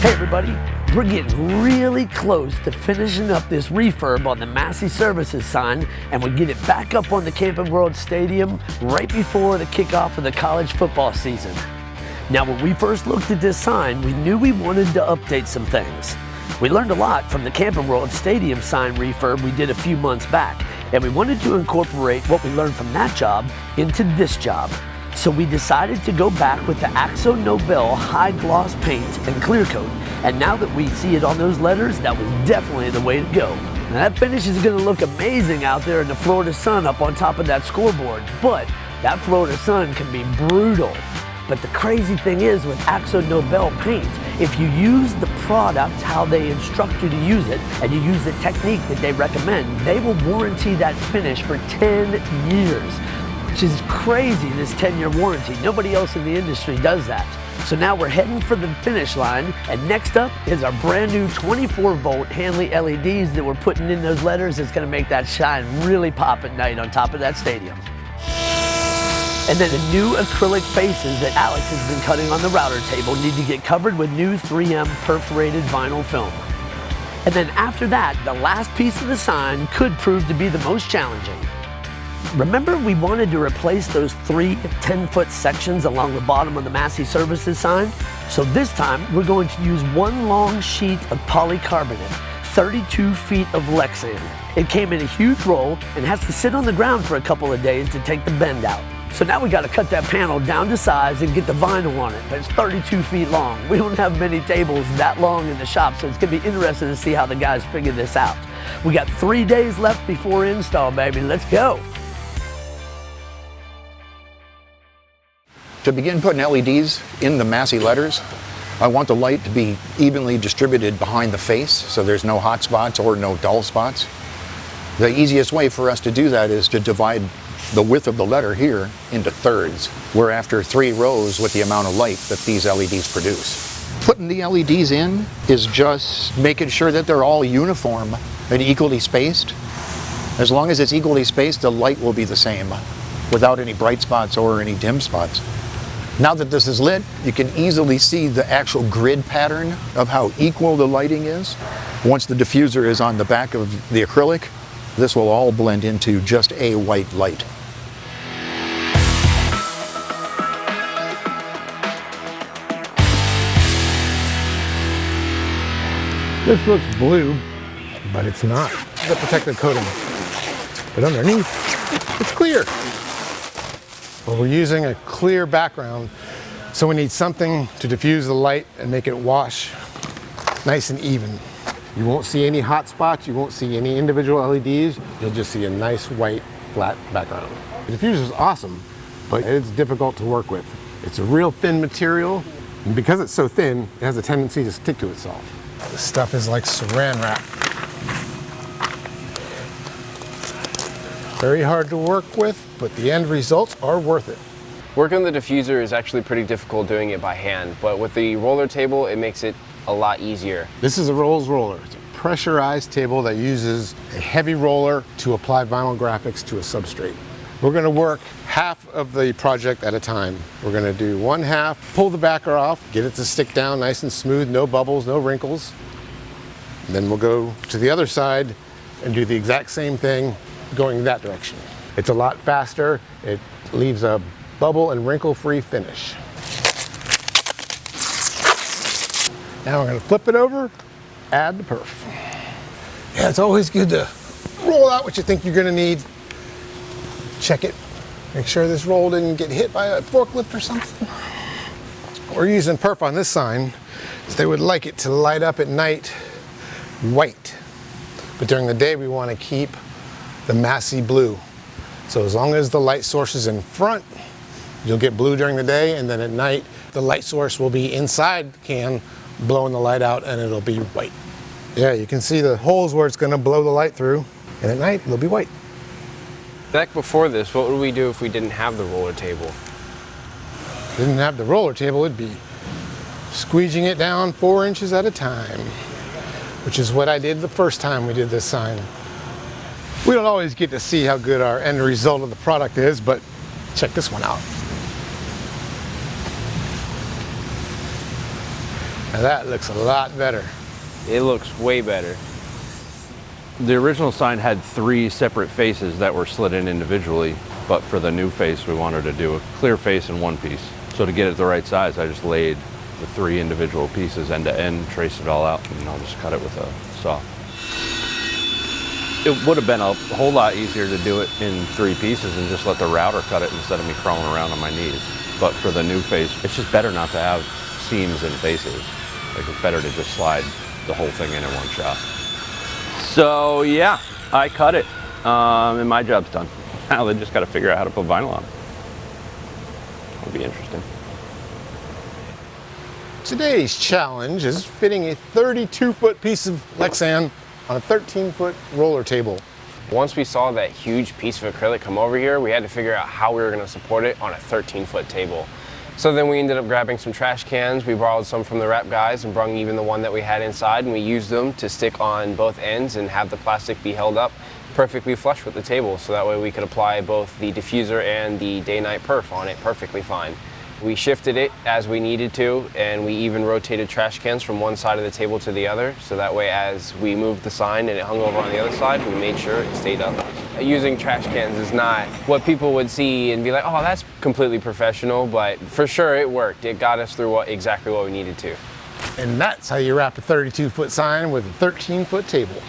Hey everybody, we're getting really close to finishing up this refurb on the Massey Services sign, and we get it back up on the Camping World Stadium right before the kickoff of the college football season. Now when we first looked at this sign, we knew we wanted to update some things. We learned a lot from the Camping World Stadium sign refurb we did a few months back, and we wanted to incorporate what we learned from that job into this job. So we decided to go back with the Akzo Nobel high gloss paint and clear coat, and now that we see it on those letters, that was definitely the way to go. Now that finish is going to look amazing out there in the Florida sun up on top of that scoreboard, but that Florida sun can be brutal. But the crazy thing is with Akzo Nobel paint, if you use the product how they instruct you to use it, and you use the technique that they recommend, they will warranty that finish for 10 years. Which is crazy, this 10-year warranty. Nobody else in the industry does that. So now we're heading for the finish line, and next up is our brand new 24-volt Hanley LEDs that we're putting in those letters. It's gonna make that shine really pop at night on top of that stadium. And then the new acrylic faces that Alex has been cutting on the router table need to get covered with new 3M perforated vinyl film. And then after that, the last piece of the sign could prove to be the most challenging. Remember we wanted to replace those 3 10-foot sections along the bottom of the Massey Services sign? So this time we're going to use one long sheet of polycarbonate, 32 feet of Lexan. It came in a huge roll and has to sit on the ground for a couple of days to take the bend out. So now we got to cut that panel down to size and get the vinyl on it, but it's 32 feet long. We don't have many tables that long in the shop, so it's going to be interesting to see how the guys figure this out. We got 3 days left before install, baby. Let's go. To begin putting LEDs in the Massey letters, I want the light to be evenly distributed behind the face, so there's no hot spots or no dull spots. The easiest way for us to do that is to divide the width of the letter here into thirds. We're after 3 rows with the amount of light that these LEDs produce. Putting the LEDs in is just making sure that they're all uniform and equally spaced. As long as it's equally spaced, the light will be the same, without any bright spots or any dim spots. Now that this is lit, you can easily see the actual grid pattern of how equal the lighting is. Once the diffuser is on the back of the acrylic, this will all blend into just a white light. This looks blue, but it's not. It's a protective coating. But underneath, it's clear. Well, we're using a clear background, so we need something to diffuse the light and make it wash nice and even. You won't see any hot spots, you won't see any individual LEDs, you'll just see a nice white flat background. The diffuser is awesome, but it's difficult to work with. It's a real thin material, and because it's so thin, it has a tendency to stick to itself. This stuff is like saran wrap. Very hard to work with, but the end results are worth it. Working on the diffuser is actually pretty difficult doing it by hand, but with the roller table, it makes it a lot easier. This is a Rolls roller. It's a pressurized table that uses a heavy roller to apply vinyl graphics to a substrate. We're going to work half of the project at a time. We're going to do one half, pull the backer off, get it to stick down nice and smooth, no bubbles, no wrinkles. And then we'll go to the other side and do the exact same thing going that direction. It's a lot faster. It leaves a bubble and wrinkle-free finish. Now we're going to flip it over, add the perf. Yeah, it's always good to roll out what you think you're going to need. Check it. Make sure this roll didn't get hit by a forklift or something. We're using perf on this sign because they would like it to light up at night white. But during the day we want to keep the Massey blue. So as long as the light source is in front, you'll get blue during the day, and then at night the light source will be inside the can blowing the light out and it'll be white. Yeah, you can see the holes where it's going to blow the light through, and at night it'll be white. Back before this, what would we do if we didn't have the roller table? If we didn't have the roller table, it'd be squeegeeing it down 4 inches at a time, which is what I did the first time we did this sign. We don't always get to see how good our end result of the product is, but check this one out. Now that looks a lot better. It looks way better. The original sign had 3 separate faces that were slid in individually, but for the new face, we wanted to do a clear face in one piece. So to get it the right size, I just laid the 3 individual pieces end to end, traced it all out, and I'll just cut it with a saw. It would have been a whole lot easier to do it in 3 pieces and just let the router cut it instead of me crawling around on my knees. But for the new face, it's just better not to have seams and faces. Like, it's better to just slide the whole thing in one shot. So yeah, I cut it, and my job's done. Now they just got to figure out how to put vinyl on it. It'll be interesting. Today's challenge is fitting a 32-foot piece of Lexan on a 13-foot roller table. Once we saw that huge piece of acrylic come over here, we had to figure out how we were going to support it on a 13-foot table. So then we ended up grabbing some trash cans. We borrowed some from the wrap guys and brung even the one that we had inside, and we used them to stick on both ends and have the plastic be held up perfectly flush with the table, so that way we could apply both the diffuser and the day-night perf on it perfectly fine. We shifted it as we needed to, and we even rotated trash cans from one side of the table to the other, so that way as we moved the sign and it hung over on the other side, we made sure it stayed up. Using trash cans is not what people would see and be like, oh, that's completely professional, but for sure it worked. It got us through exactly what we needed to. And that's how you wrap a 32-foot sign with a 13-foot table.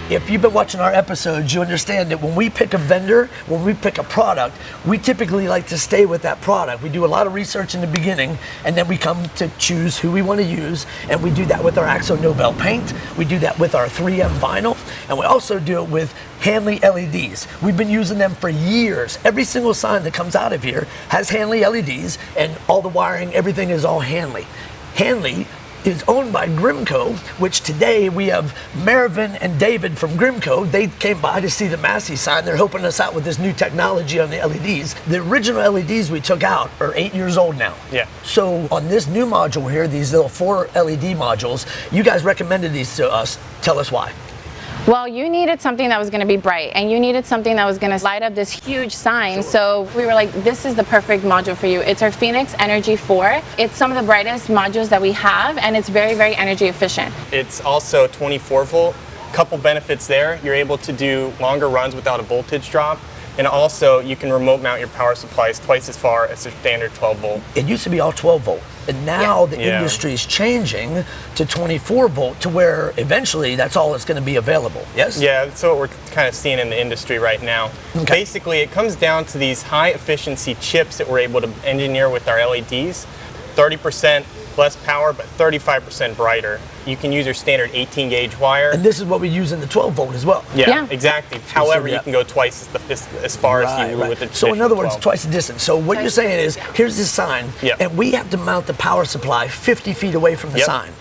If you've been watching our episodes, you understand that when we pick a vendor, when we pick a product, we typically like to stay with that product. We do a lot of research in the beginning, and then we come to choose who we want to use, and we do that with our Axo Nobel paint, we do that with our 3M vinyl, and we also do it with Hanley LEDs. We've been using them for years. Every single sign that comes out of here has Hanley LEDs, and all the wiring, everything is all Hanley. Hanley is owned by Grimco, which today we have Marvin and David from Grimco. They came by to see the Massey sign. They're helping us out with this new technology on the LEDs. The original LEDs we took out are 8 years old now. Yeah. So on this new module here, these little 4 LED modules, you guys recommended these to us. Tell us why. Well, you needed something that was going to be bright, and you needed something that was going to light up this huge sign. So we were like, this is the perfect module for you. It's our Phoenix Energy 4. It's some of the brightest modules that we have, and it's very, very energy efficient. It's also 24 volt. Couple benefits there. You're able to do longer runs without a voltage drop. And also, you can remote mount your power supplies twice as far as the standard 12 volt. It used to be all 12 volt. And now the industry is changing to 24 volt to where eventually that's all that's going to be available. Yes? Yeah, that's what we're kind of seeing in the industry right now. Okay. Basically, it comes down to these high efficiency chips that we're able to engineer with our LEDs. 30% less power, but 35% brighter. You can use your standard 18 gauge wire. And this is what we use in the 12 volt as well. Yeah, exactly. However, you can go twice as far as you would with the So in other words, 12. twice the distance. So what you're saying is, here's this sign, and we have to mount the power supply 50 feet away from the sign.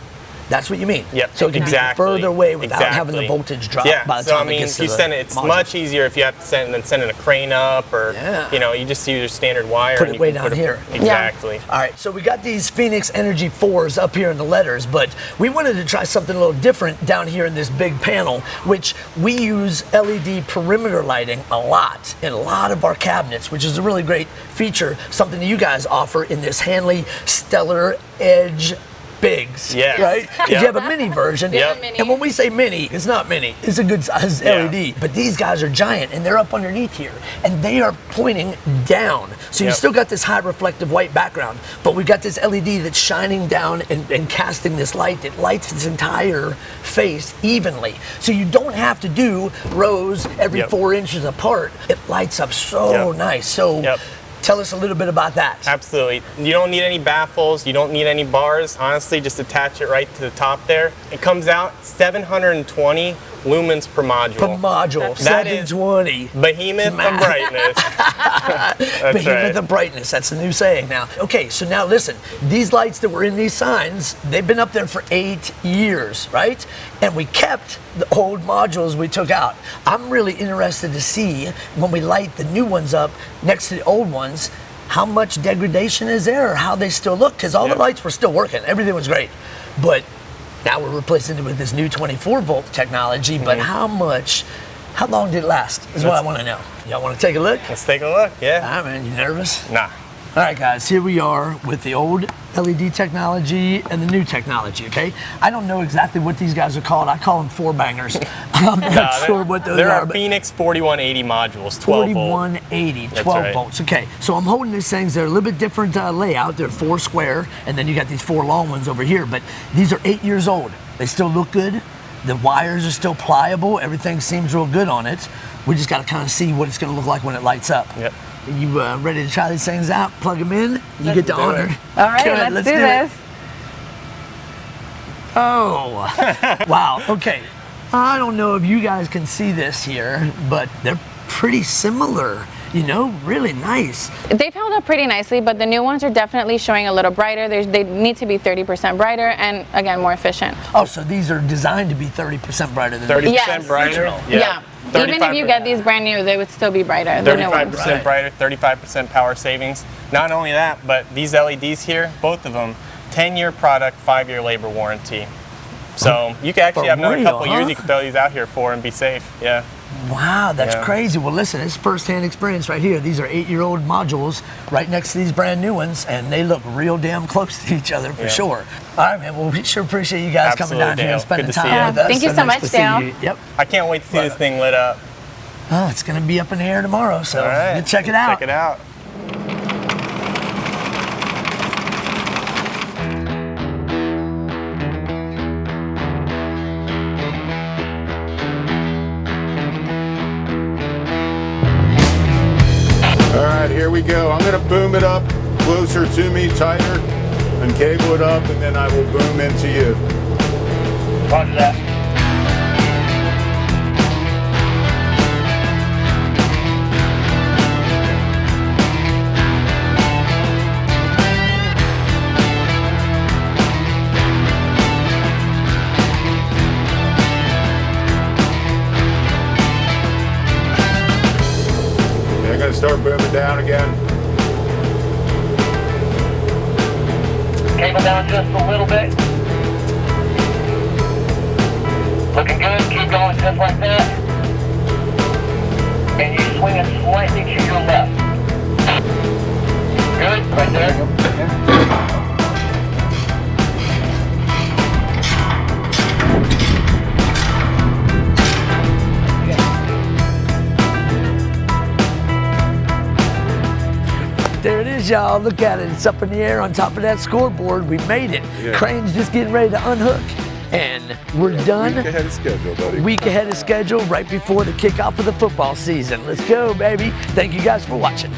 That's what you mean. Yep. So it can be further away without having the voltage drop by the time it gets to the if you send it, it's much easier if you have to send in a crane up, or you just use your standard wire. Put it way down here. Exactly. All right, so we got these Phoenix Energy 4s up here in the letters, but we wanted to try something a little different down here in this big panel, which we use LED perimeter lighting a lot in a lot of our cabinets, which is a really great feature, something that you guys offer in this Hanley Stellar Edge Bigs, right? Because you have a mini version, and when we say mini, it's not mini, it's a good size LED, but these guys are giant, and they're up underneath here, and they are pointing down, so you still got this high reflective white background, but we've got this LED that's shining down and casting this light that lights this entire face evenly, so you don't have to do rows every 4 inches apart. It lights up so nice. So tell us a little bit about that. Absolutely. You don't need any baffles. You don't need any bars. Honestly, just attach it right to the top there. It comes out 720 lumens per module. Per module, 720. Behemoth of brightness. Behemoth of brightness, that's the new saying now. Okay, so now listen, these lights that were in these signs, they've been up there for 8 years, right? And we kept the old modules we took out. I'm really interested to see when we light the new ones up next to the old ones, how much degradation is there or how they still look, because all the lights were still working, everything was great. But Now we're replacing it with this new 24-volt technology, but how long did it last is what I want to know. Y'all want to take a look? Let's take a look, yeah. All right, man, you nervous? Nah. All right, guys, here we are with the old LED technology and the new technology, okay? I don't know exactly what these guys are called. I call them four bangers. I'm not sure what those there are. are Phoenix 4180 modules, 12 volt. 4180, 12 right. volts. Okay, so I'm holding these things. They're a little bit different layout. They're 4 square, and then you got these 4 long ones over here, but these are 8 years old. They still look good. The wires are still pliable. Everything seems real good on it. We just got to kind of see what it's going to look like when it lights up. Yep. You ready to try these things out? Plug them in. You get the honor. All right, Good, let's do this. Oh, wow. Okay. I don't know if you guys can see this here, but they're pretty similar. You know, really nice. They've held up pretty nicely, but the new ones are definitely showing a little brighter. They need to be 30% brighter and, again, more efficient. Oh, so these are designed to be 30% brighter than 30% Yes. brighter? Yeah. Even if you get these brand new, they would still be brighter. The new ones. 35% brighter, 35% power savings. Not only that, but these LEDs here, both of them, 10-year product, 5-year labor warranty. So you can actually have another couple years you can throw these out here for and be safe. Yeah. Wow, that's crazy. Well, listen, it's first-hand experience right here. These are 8-year-old modules right next to these brand new ones, and they look real damn close to each other for sure. All right, man. Well, we sure appreciate you guys coming down here and spending time with us. Thank you so much, Dale. Yep. I can't wait to see this thing lit up. Oh, it's going to be up in the air tomorrow, so check it out. Check it out. All right, here we go. I'm gonna boom it up closer to me, tighter, and cable it up, and then I will boom into you. Roger that. I'm gonna start booming down again. Cable down just a little bit. Looking good. Keep going just like that. And you swing it slightly to your left. Good. Right there. There it is, y'all. Look at it. It's up in the air on top of that scoreboard. We made it. Crane's just getting ready to unhook. And we're done. Week ahead of schedule, buddy. Week ahead of schedule, right before the kickoff of the football season. Let's go, baby. Thank you guys for watching.